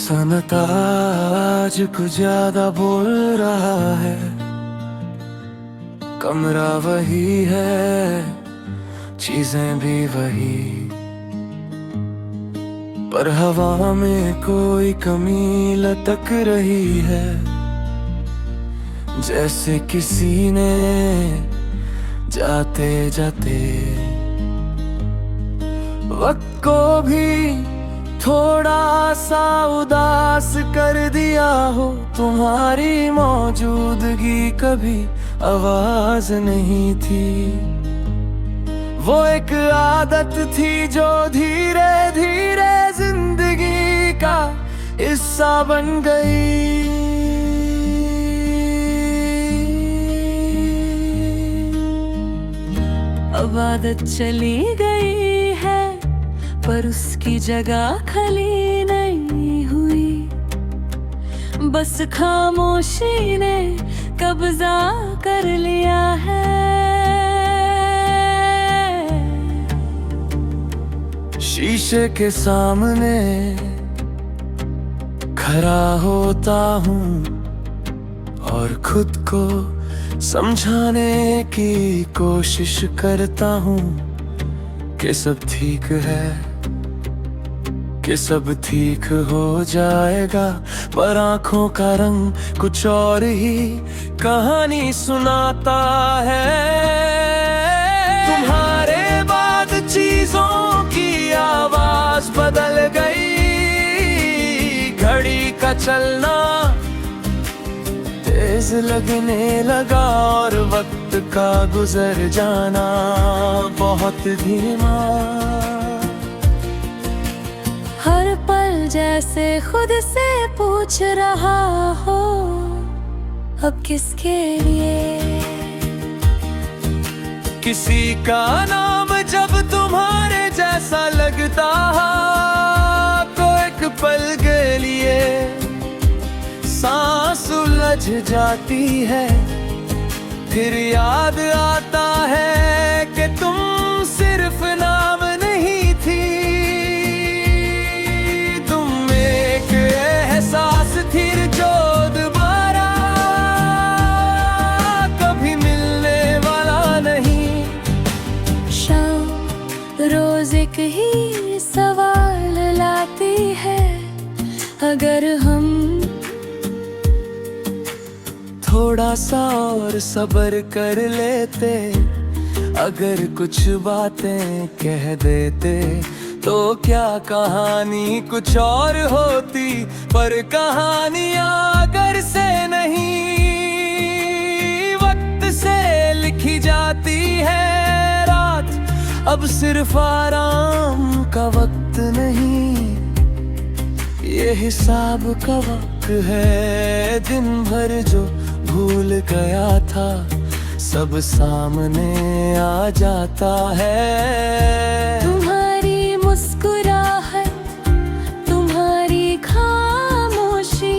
सन्नाटा आज कुछ ज्यादा बोल रहा है। कमरा वही है, चीजें भी वही, पर हवा में कोई कमी लटक रही है। जैसे किसी ने जाते जाते वक्त को भी थोड़ा सा उदास कर दिया हो। तुम्हारी मौजूदगी कभी आवाज नहीं थी, वो एक आदत थी जो धीरे धीरे जिंदगी का हिस्सा बन गई। अब आदत चली गई है, पर उसकी जगह खाली नहीं हुई। बस खामोशी ने कब्जा कर लिया है। शीशे के सामने खड़ा होता हूँ और खुद को समझाने की कोशिश करता हूँ कि सब ठीक है, कि सब ठीक हो जाएगा। पर आंखों का रंग कुछ और ही कहानी सुनाता है। तुम्हारे बाद चीजों की आवाज बदल गई, घड़ी का चलना तेज लगने लगा और वक्त का गुजर जाना बहुत धीमा। हर पल जैसे खुद से पूछ रहा हो, अब किसके लिए? किसी का नाम जब तुम्हारे जैसा लगता तो एक पल के लिए सांस उलझ जाती है। फिर याद आता है कि तुम सिर्फ नाम नहीं थी, तुम एक एहसास थी जो दोबारा कभी मिलने वाला नहीं। शाम रोज एक ही सवाल लाती है, अगर हम थोड़ा सा और सब्र कर लेते, अगर कुछ बातें कह देते तो क्या कहानी कुछ और होती। पर कहानियां अगर से नहीं वक्त से लिखी जाती है। रात अब सिर्फ आराम का वक्त नहीं, ये हिसाब का वक्त है। दिन भर जो भूल गया था सब सामने आ जाता है। तुम्हारी मुस्कुराहट, तुम्हारी खामोशी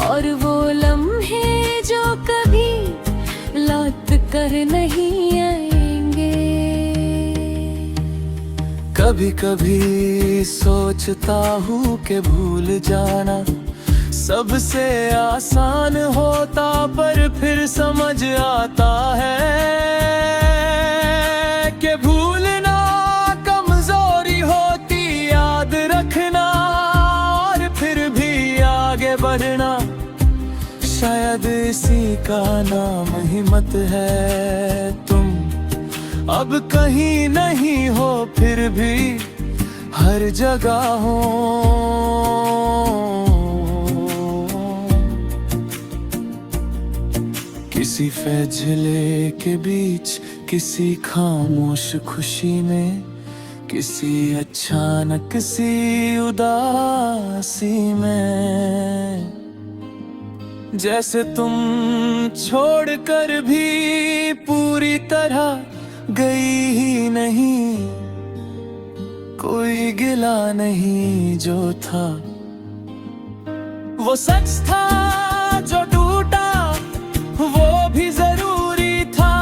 और वो लम्हे जो कभी लौट कर नहीं आएंगे। कभी कभी सोचता हूँ कि भूल जाना सबसे आसान होता, पर फिर समझ आता है कि भूलना कमजोरी होती, याद रखना और फिर भी आगे बढ़ना शायद इसी का नाम हिम्मत है। तुम अब कहीं नहीं हो, फिर भी हर जगह हो। किसी फैसले के बीच, किसी खामोश खुशी में, किसी अचानक सी उदासी में। जैसे तुम छोड़कर भी पूरी तरह गई ही नहीं, कोई गिला नहीं जो था। वो सच था जो टूटा, वो भी जरूरी था।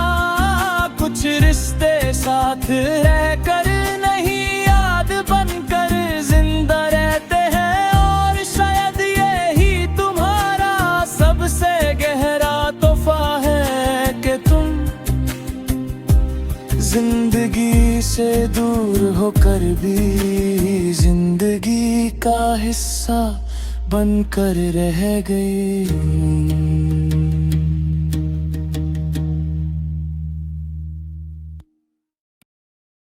कुछ रिश्ते साथ रहकर नहीं, याद बनकर जिंदा रहते हैं। और शायद जिंदगी से दूर होकर भी जिंदगी का हिस्सा बनकर रह गई।